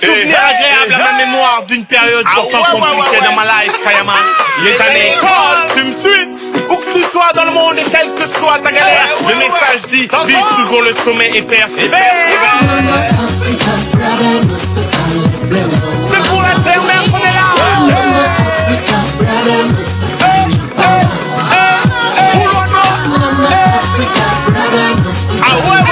souvenir agréable à ma mémoire d'une période pourtant compliquée dans ma life, Kayama. Les années, tu me suis, où que tu sois dans le monde et quelle que soit ta galère, le message dit, vise toujours le sommet et persévère. C'est pour la terre-mère qu'on est là. Ah ouais.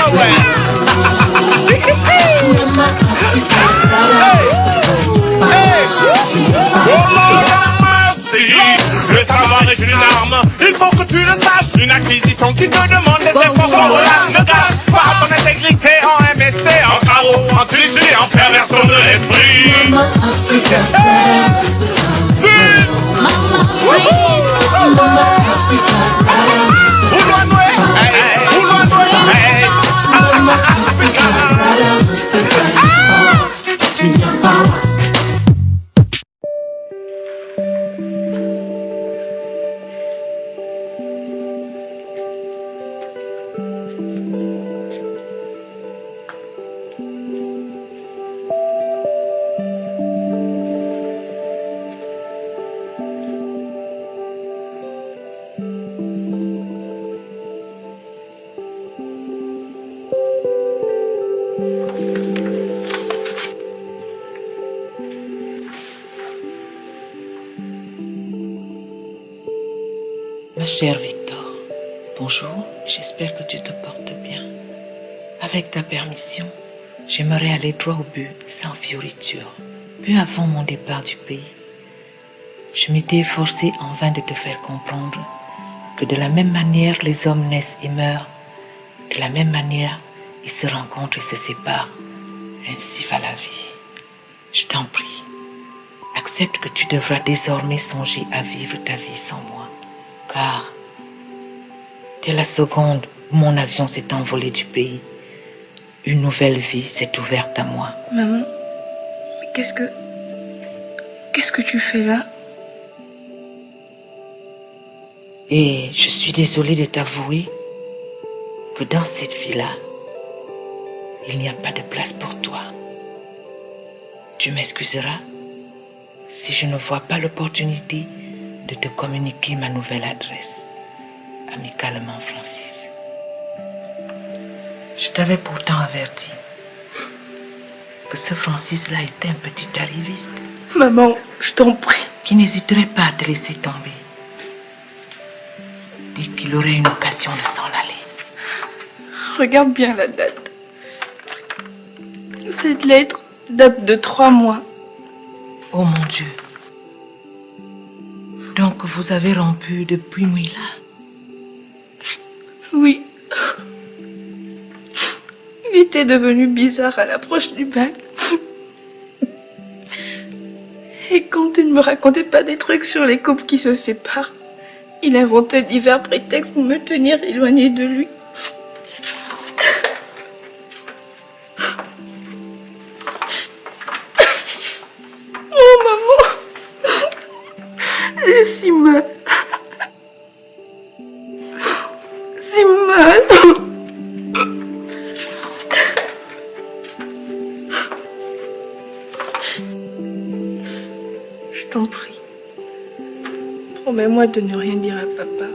Le travail est une arme, il faut que tu le saches. Une acquisition qui te demande des efforts pour la ne gâche pas ton intégrité en MST, en carreau, en tricherie, en perversion de l'esprit. Ma chère Victor, bonjour, j'espère que tu te portes bien. Avec ta permission, j'aimerais aller droit au but, sans fioriture. Peu avant mon départ du pays, je m'étais efforcé en vain de te faire comprendre que de la même manière les hommes naissent et meurent, de la même manière ils se rencontrent et se séparent. Ainsi va la vie. Je t'en prie, accepte que tu devras désormais songer à vivre ta vie sans moi. Car, dès la seconde où mon avion s'est envolé du pays, une nouvelle vie s'est ouverte à moi. Maman, mais qu'est-ce que tu fais là? Et je suis désolée de t'avouer que dans cette vie-là, il n'y a pas de place pour toi. Tu m'excuseras si je ne vois pas l'opportunité de te communiquer ma nouvelle adresse. Amicalement, Francis. Je t'avais pourtant averti que ce Francis-là était un petit arriviste. Maman, je t'en prie. Qui n'hésiterait pas à te laisser tomber dès qu'il aurait une occasion de s'en aller. Regarde bien la date. Cette lettre date de 3 mois. Oh mon Dieu. Donc vous avez rompu depuis Mouila? Oui. Il était devenu bizarre à l'approche du bal. Et quand il ne me racontait pas des trucs sur les couples qui se séparent, il inventait divers prétextes pour me tenir éloignée de lui. Oh maman, j'ai si mal. Si mal. Je t'en prie. Promets-moi de ne rien dire à papa.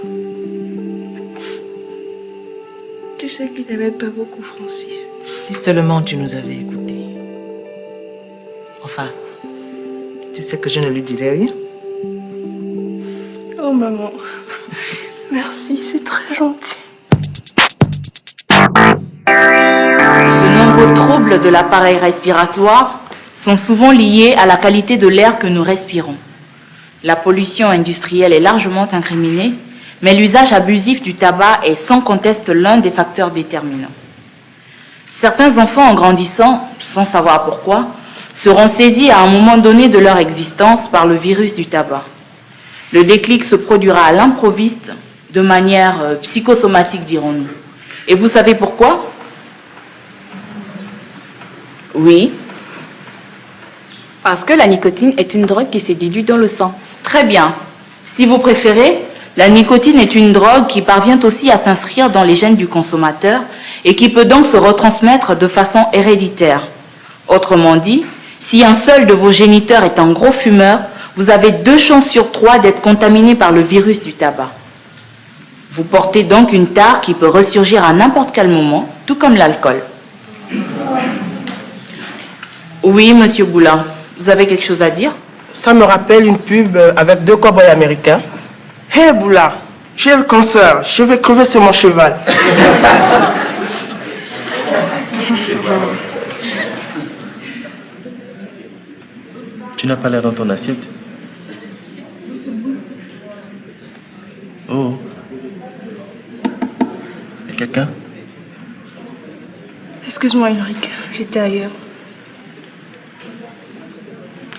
Tu sais qu'il n'aimait pas beaucoup Francis. Si seulement tu nous avais écoutés. Enfin, tu sais que je ne lui dirai rien. Oh maman, merci, c'est très gentil. De nombreux troubles de l'appareil respiratoire sont souvent liés à la qualité de l'air que nous respirons. La pollution industrielle est largement incriminée, mais l'usage abusif du tabac est sans conteste l'un des facteurs déterminants. Certains enfants, en grandissant, sans savoir pourquoi, seront saisis à un moment donné de leur existence par le virus du tabac. Le déclic se produira à l'improviste, de manière psychosomatique, dirons-nous. Et vous savez pourquoi? Oui. Parce que la nicotine est une drogue qui se dilue dans le sang. Très bien. Si vous préférez, la nicotine est une drogue qui parvient aussi à s'inscrire dans les gènes du consommateur et qui peut donc se retransmettre de façon héréditaire. Autrement dit, Si un seul de vos géniteurs est un gros fumeur, vous avez 2 chances sur 3 d'être contaminé par le virus du tabac. Vous portez donc une tare qui peut ressurgir à n'importe quel moment, tout comme l'alcool. Oui, monsieur Boulin, vous avez quelque chose à dire? Ça me rappelle une pub avec 2 cow-boys américains. Hey Boula, j'ai le cancer, je vais crever sur mon cheval. Tu n'as pas l'air dans ton assiette. Oh. Y a quelqu'un? Excuse-moi, Ulrich, j'étais ailleurs.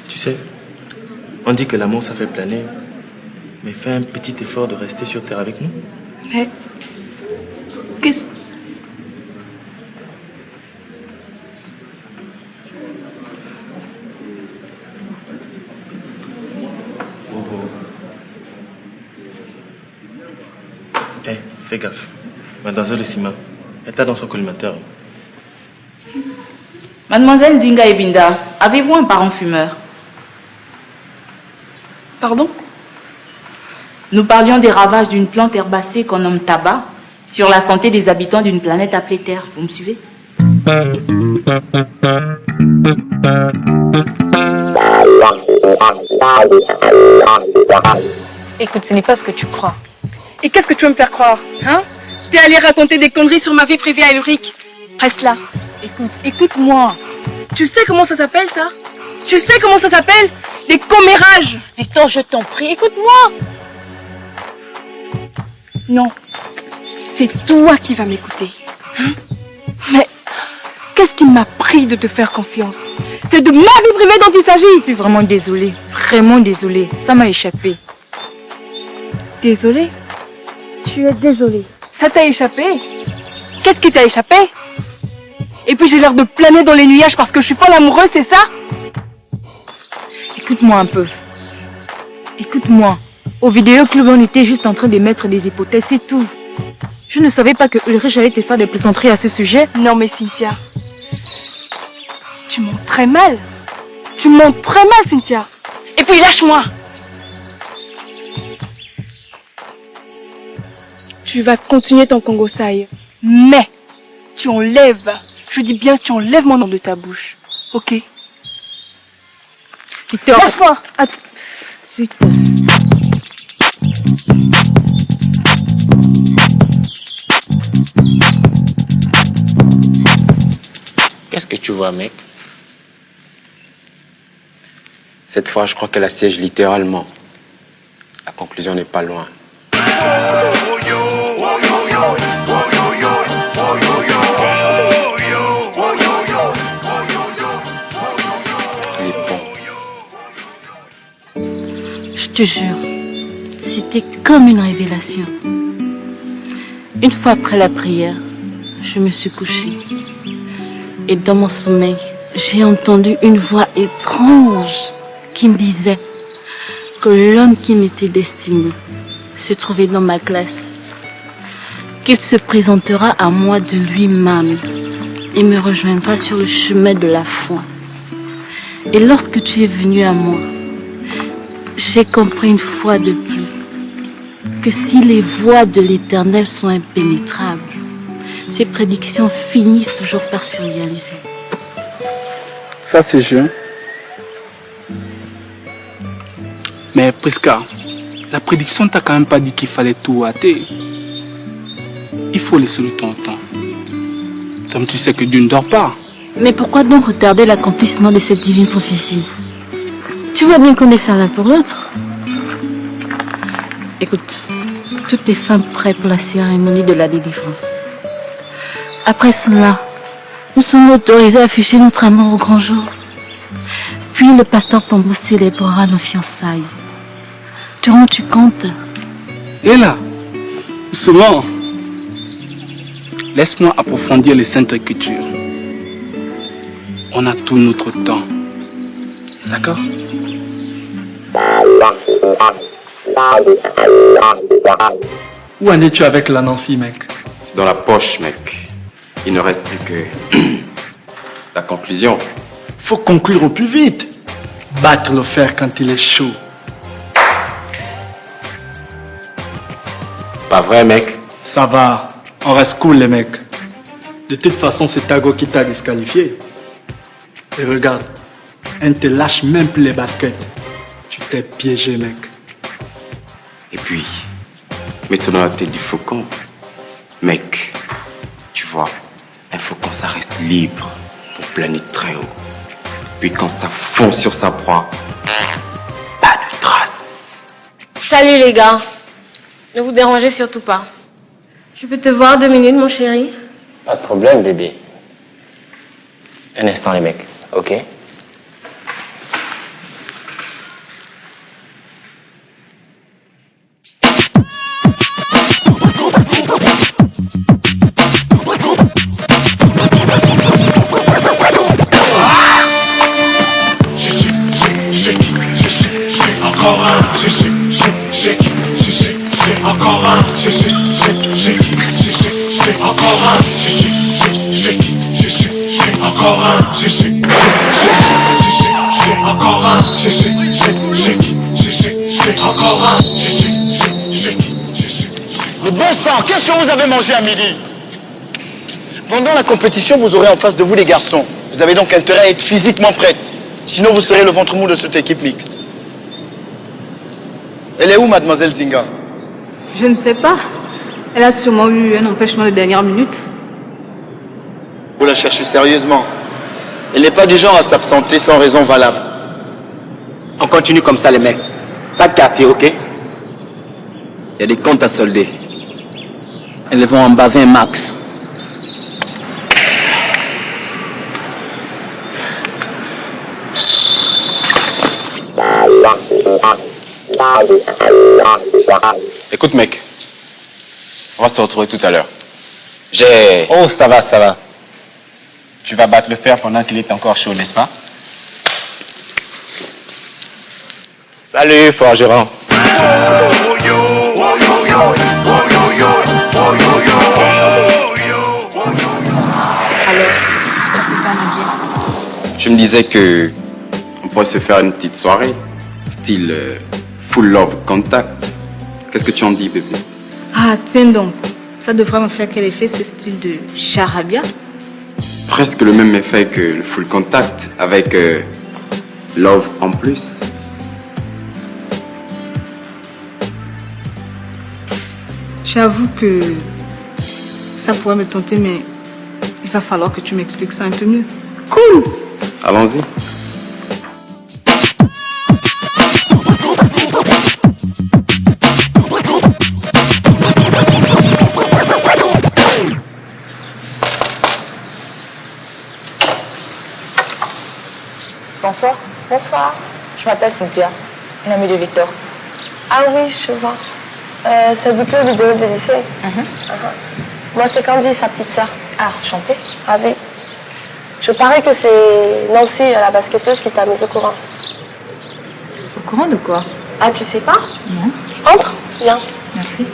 Tu sais, on dit que l'amour ça fait planer. Mais fais un petit effort de rester sur terre avec nous. Mais... Qu'est-ce... Eh, fais gaffe. Mademoiselle de Sima, elle t'a dans son collimateur. Mademoiselle Zinga Ebinda, avez-vous un parent fumeur? Pardon? Nous parlions des ravages d'une plante herbacée qu'on nomme tabac sur la santé des habitants d'une planète appelée Terre. Vous me suivez? Écoute, ce n'est pas ce que tu crois. Et qu'est-ce que tu veux me faire croire, hein? T'es allé raconter des conneries sur ma vie privée à Ulrich. Reste là. Écoute, écoute-moi. Tu sais comment ça s'appelle, ça? Tu sais comment ça s'appelle? Des commérages. Victor, je t'en prie, écoute-moi. Non. C'est toi qui vas m'écouter. Hein? Mais qu'est-ce qui m'a pris de te faire confiance? C'est de ma vie privée dont il s'agit. Je suis vraiment désolée. Vraiment désolée. Ça m'a échappé. Désolée? Tu es désolée. Ça t'a échappé? Qu'est-ce qui t'a échappé? Et puis j'ai l'air de planer dans les nuages parce que je suis folle amoureuse, c'est ça? Écoute-moi un peu. Écoute-moi. Au vidéoclub, on était juste en train de mettre des hypothèses, c'est tout. Je ne savais pas que Ulrich allait te faire des plaisanteries à ce sujet. Non mais Cynthia, tu mens très mal. Tu mens très mal, Cynthia. Et puis lâche-moi. Tu vas continuer ton Kongosai, mais tu enlèves, je dis bien tu enlèves mon nom de ta bouche, ok? Victor, lâche-moi. Victor. Qu'est-ce que tu vois, mec? Cette fois, je crois qu'elle assiège littéralement. La conclusion n'est pas loin. Il est bon. Je te jure, c'était comme une révélation. Une fois après la prière, je me suis couchée. Et dans mon sommeil, j'ai entendu une voix étrange qui me disait que l'homme qui m'était destiné se trouvait dans ma classe, qu'il se présentera à moi de lui-même et me rejoindra sur le chemin de la foi. Et lorsque tu es venu à moi, j'ai compris une fois de plus que si les voies de l'Éternel sont impénétrables, ces prédictions finissent toujours par se réaliser. Ça c'est jeune. Mais Prisca, la prédiction t'a quand même pas dit qu'il fallait tout hâter. Il faut laisser le temps au temps. Comme tu sais que Dieu ne dort pas. Mais pourquoi donc retarder l'accomplissement de cette divine prophétie? Tu vois bien qu'on est fait l'un pour l'autre. Écoute, toutes les femmes prêtes pour la cérémonie de la délivrance. Après cela, nous sommes autorisés à afficher notre amour au grand jour. Puis le pasteur Pombo célébrera nos fiançailles. Te rends-tu compte? Et là, doucement, laisse-moi approfondir les saintes écritures. On a tout notre temps. D'accord? Où en es-tu avec la Nancy, mec? C'est dans la poche, mec. Il ne reste plus que la conclusion. Faut conclure au plus vite. Battre le fer quand il est chaud. Pas vrai, mec? Ça va, on reste cool les mecs. De toute façon, c'est Tago qui t'a disqualifié. Et regarde, elle ne te lâche même plus les baskets. Tu t'es piégé, mec. Et puis, mets-toi dans la tête du faucon. Mec, tu vois, un faucon, ça reste libre pour planer très haut. Puis quand ça fond sur sa proie, pas de trace. Salut les gars. Ne vous dérangez surtout pas. Je peux te voir 2 minutes, mon chéri? Pas de problème, bébé. Un instant, les mecs, ok? Encore un, encore un, encore un, encore un, encore un, encore un. Mais bon sang, qu'est-ce que vous avez mangé à midi? Pendant la compétition, vous aurez en face de vous les garçons. Vous avez donc intérêt à être physiquement prête. Sinon, vous serez le ventre mou de cette équipe mixte. Elle est où, mademoiselle Zinga? Je ne sais pas. Elle a sûrement eu un empêchement de dernière minute. Vous la cherchez sérieusement. Elle n'est pas du genre à s'absenter sans raison valable. On continue comme ça, les mecs. Pas de quartier, ok? Il y a des comptes à solder. Elles vont en baver un max. Écoute, mec, on va se retrouver tout à l'heure. Oh, ça va, ça va. Tu vas battre le fer pendant qu'il est encore chaud, n'est-ce pas? Salut, forgeron. Je me disais que on pourrait se faire une petite soirée, style full love contact. Qu'est-ce que tu en dis, bébé? Ah, tiens donc. Ça devrait me faire quel effet, ce style de charabia? Presque le même effet que le full contact, avec love en plus. J'avoue que ça pourrait me tenter, mais il va falloir que tu m'expliques ça un peu mieux. Cool! Allons-y. Bonsoir. Bonsoir. Je m'appelle Cynthia, une amie de Victor. Ah oui, je vois. C'est du club vidéo de lycée. Moi, c'est Candy, sa petite sœur. Ah, enchantée. Ah oui. Je parie que c'est Nancy, la basketteuse, qui t'a mis au courant. Au courant de quoi? Ah, tu sais pas? Non. Entre, viens. Merci.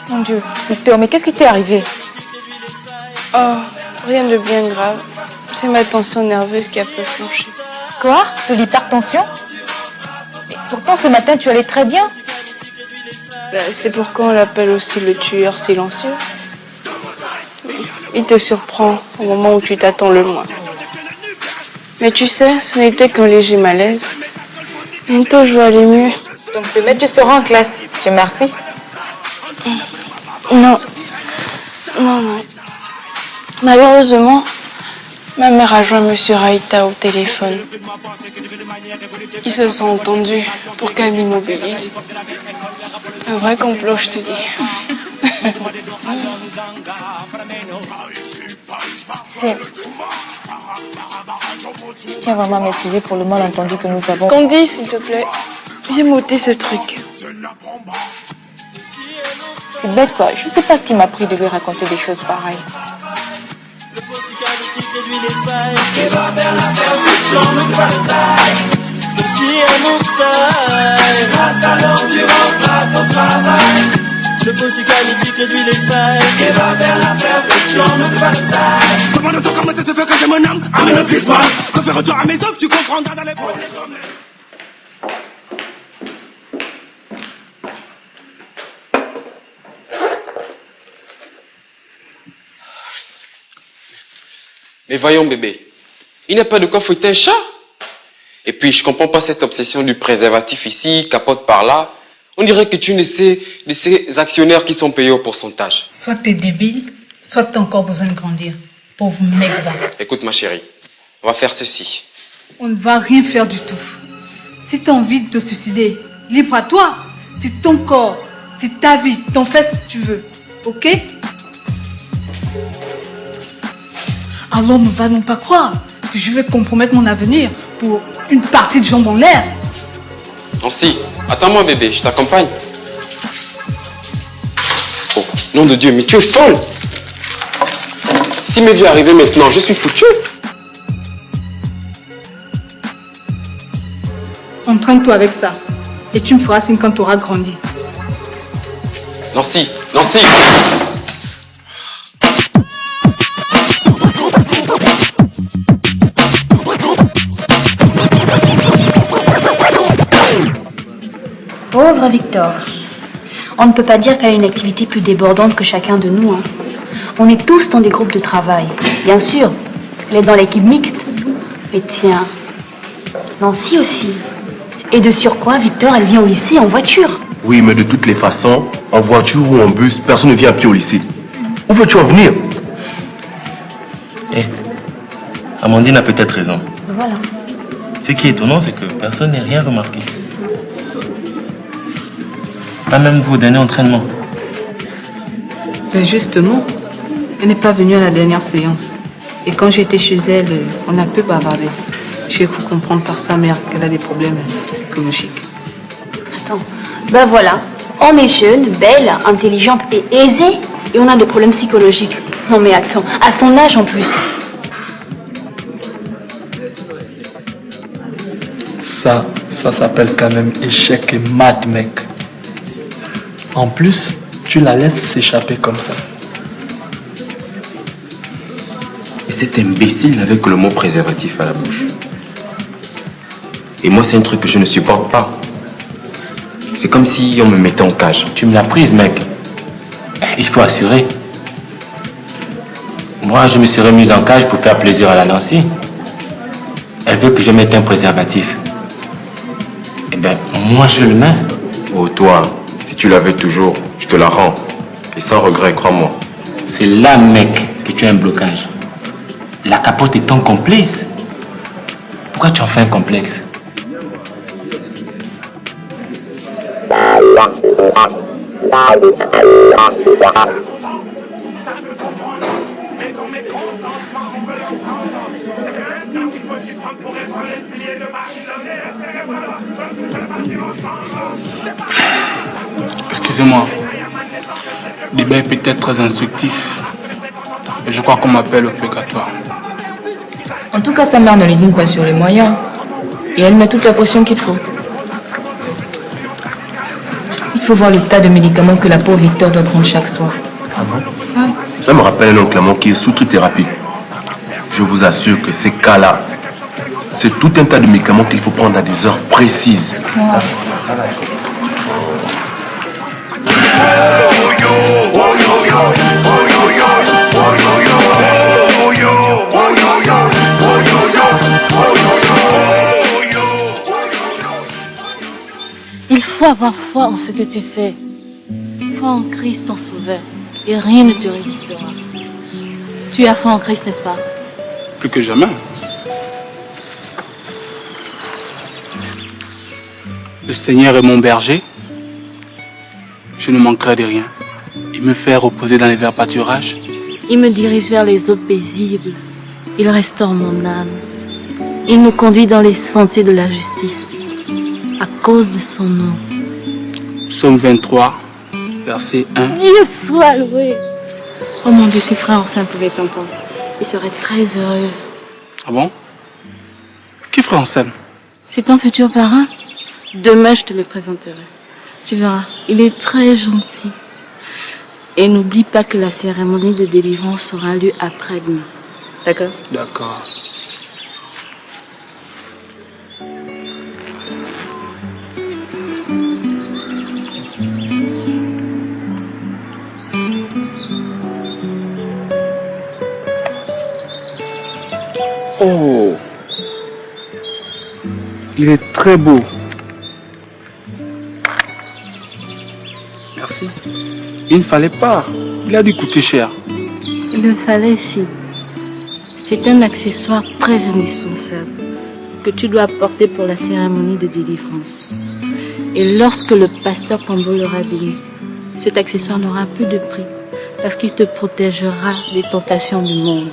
Mon Dieu, Victor, mais qu'est-ce qui t'est arrivé? Oh, rien de bien grave. C'est ma tension nerveuse qui a peu flanché. Quoi? De l'hypertension? Mais pourtant, ce matin, tu allais très bien. C'est pourquoi on l'appelle aussi le tueur silencieux. Il te surprend au moment où tu t'attends le moins. Mais tu sais, ce n'était qu'un léger malaise. Bientôt, je vais aller mieux. Donc demain, tu seras en classe. Dieu merci. Non. Malheureusement, ma mère a joint M. Raïta au téléphone. Ils se sont entendus pour qu'elle m'immobilise. Un vrai complot, je te dis. Je tiens vraiment à m'excuser pour le malentendu que nous avons. Candy, s'il te plaît, viens m'ôter ce truc. C'est bête quoi, je sais pas ce qui m'a pris de lui raconter des choses pareilles. Le réduit les failles et va vers la perfection, ne pas de taille. Comment de toi, comment ça se fait que j'ai mon âme? Amène le plus mal. Réfère-toi à mes œuvres, tu comprendras dans les problèmes. Mais voyons bébé, il n'y a pas de quoi fouetter un chat. Et puis je comprends pas cette obsession du préservatif ici, capote par là. On dirait que tu es de ces actionnaires qui sont payés au pourcentage. Soit t'es débile, soit t'as encore besoin de grandir. Pauvre mec va. Écoute ma chérie, on va faire ceci. On ne va rien faire du tout. Si t'as envie de te suicider, libre à toi. C'est ton corps, c'est ta vie, t'en fais ce que tu veux. Ok? Alors ne va non pas croire que je vais compromettre mon avenir pour une partie de jambes en l'air. Nancy, attends-moi bébé, je t'accompagne. Oh, nom de Dieu, mais tu es folle! Si mes vies arrivaient maintenant, je suis foutu. Entraîne-toi avec ça. Et tu me feras signe quand tu auras grandi. Nancy, Nancy! Pauvre Victor. On ne peut pas dire qu'elle a une activité plus débordante que chacun de nous. On est tous dans des groupes de travail. Bien sûr, elle est dans l'équipe mixte. Mais tiens, Nancy aussi. Et de surcroît, Victor, elle vient au lycée en voiture. Oui, mais de toutes les façons, en voiture ou en bus, personne ne vient à pied au lycée. Où veux-tu en venir? Amandine a peut-être raison. Voilà. Ce qui est étonnant, c'est que personne n'ait rien remarqué. Pas même vos derniers entraînements. Ben justement, elle n'est pas venue à la dernière séance. Et quand j'étais chez elle, on a un peu bavardé. J'ai cru comprendre par sa mère qu'elle a des problèmes psychologiques. Attends, ben voilà. On est jeune, belle, intelligente et aisée. Et on a des problèmes psychologiques. Non mais attends, à son âge en plus. Ça s'appelle quand même échec et mat, mec. En plus, tu la laisses s'échapper comme ça. Et cet imbécile avec le mot préservatif à la bouche. Et moi, c'est un truc que je ne supporte pas. C'est comme si on me mettait en cage. Tu me l'as prise, mec. Il faut assurer. Moi, je me serais mise en cage pour faire plaisir à la Nancy. Elle veut que je mette un préservatif. Eh ben, moi, je le mets. Oh, toi, si tu l'avais toujours, je te la rends. Et sans regret, crois-moi. C'est là, mec, que tu as un blocage. La capote est ton complice. Pourquoi tu en fais un complexe? Excusez-moi. Le débat est peut-être très instructif. Et je crois qu'on m'appelle au purgatoire. En tout cas, sa mère ne lésine pas sur les moyens. Et elle met toute la pression qu'il faut. Il faut voir le tas de médicaments que la pauvre Victor doit prendre chaque soir. Ah bon? Ouais. Ça me rappelle un oncle à moi qui est sous toute thérapie. Je vous assure que ces cas-là, c'est tout un tas de médicaments qu'il faut prendre à des heures précises. Ouais. Il faut avoir foi en ce que tu fais. Foi en Christ ton sauveur. Et rien ne te résistera. Tu as foi en Christ, n'est-ce pas? Plus que jamais. Le Seigneur est mon berger. Je ne manquerai de rien. Il me fait reposer dans les verts pâturages. Il me dirige vers les eaux paisibles. Il restaure mon âme. Il me conduit dans les sentiers de la justice. À cause de son nom. Psaume 23, verset 1. Dieu soit loué. Oh mon Dieu, si frère Anselme pouvait t'entendre, il serait très heureux. Ah bon? Qui frère Anselme? C'est ton futur parrain. Demain, je te le présenterai. Tu verras, il est très gentil. Et n'oublie pas que la cérémonie de délivrance aura lieu après-demain. D'accord? D'accord. Oh, il est très beau. Merci. Il ne fallait pas. Il a dû coûter cher. Il le fallait si. C'est un accessoire très indispensable que tu dois porter pour la cérémonie de délivrance. Et lorsque le pasteur Pambo l'aura béni, cet accessoire n'aura plus de prix parce qu'il te protégera des tentations du monde.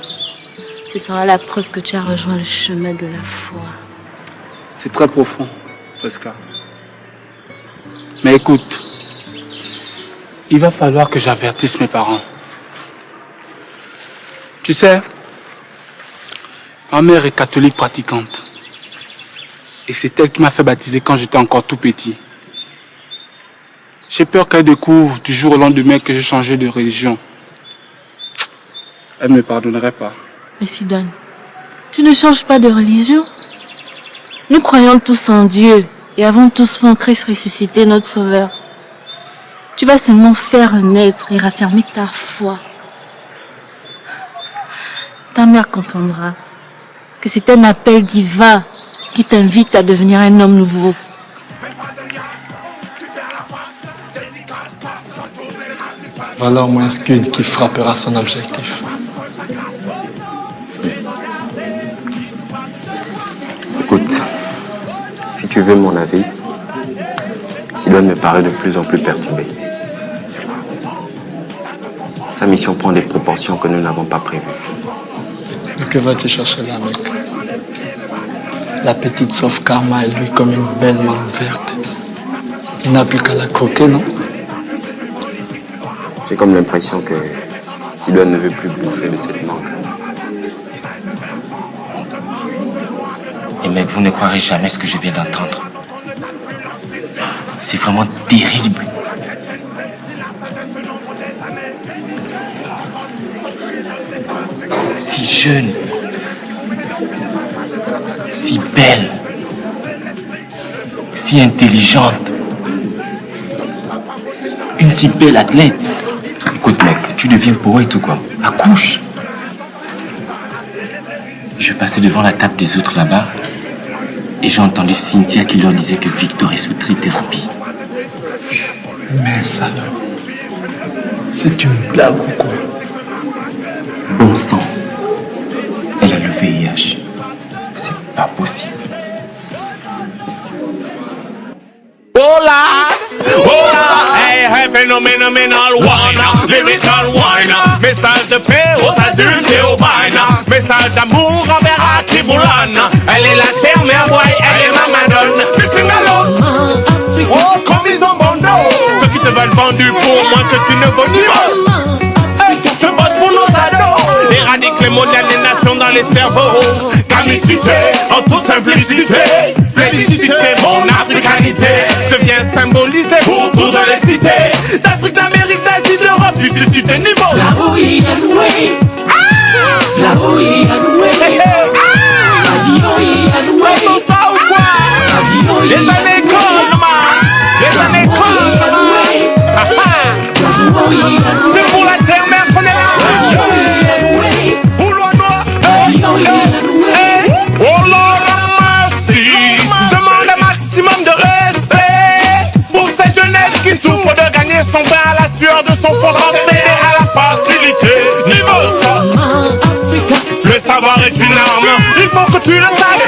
Ce sera la preuve que tu as rejoint le chemin de la foi. C'est très profond, Presca. Mais écoute, il va falloir que j'avertisse mes parents. Tu sais, ma mère est catholique pratiquante. Et c'est elle qui m'a fait baptiser quand j'étais encore tout petit. J'ai peur qu'elle découvre du jour au lendemain que j'ai changé de religion. Elle ne me pardonnerait pas. Mais Sidan, tu ne changes pas de religion. Nous croyons tous en Dieu et avons tous foi en Christ ressuscité, notre Sauveur. Tu vas seulement faire naître et raffermir ta foi. Ta mère comprendra que c'est un appel divin qui t'invite à devenir un homme nouveau. Voilà au moins un skill qui frappera son objectif. Écoute, si tu veux mon avis, Sidoine me paraît de plus en plus perturbé. Sa mission prend des proportions que nous n'avons pas prévues. Mais que vas-tu chercher là, mec? La petite sauve Karma est lui comme une belle mangue verte. Il n'a plus qu'à la croquer, non? J'ai comme l'impression que Sidoine ne veut plus bouffer de cette mangue. Et mec, vous ne croirez jamais ce que je viens d'entendre. C'est vraiment terrible. Si jeune, si belle, si intelligente, une si belle athlète. Écoute mec, tu deviens poète ou quoi? Accouche. Je passais devant la table des autres là-bas et j'ai entendu Cynthia qui leur disait que Victor est sous trithérapie. Mais salaud, c'est une blague ou quoi? Bon sang, elle a le VIH. C'est pas possible. Hola, hola, hey, hey, phenomenal wine, lyrical wine, message de paix aux adultes et aux bains, message d'amour envers Akiboulane. Elle est la terre, mais elle est ma madone. Pissingalo, oh, comme ils ont bon dos. Ceux qui te veulent vendu pour moi, que tu ne vaux ni mal. Je bosse pour nos ados, éradique les modèles des nations dans les cerveaux. Gamicité, en toute simplicité, félicité, mon africanité devient symbolisé autour de les cités d'Afrique, d'Amérique, d'Asie, d'Europe, du sud du niveau. La rouille a noué, la rouille a noué, la rouille a noué. Comme ça ou quoi? Les années collent, les années collent. C'est pour la terre, mère qu'on est là. Pour l'oie noire, oh Lord merci. Demande un maximum de respect pour cette jeunesse qui souffre de gagner son pain à la sueur de son front, accéder à la facilité. Niveau 100, le savoir est une arme, il faut que tu le saches.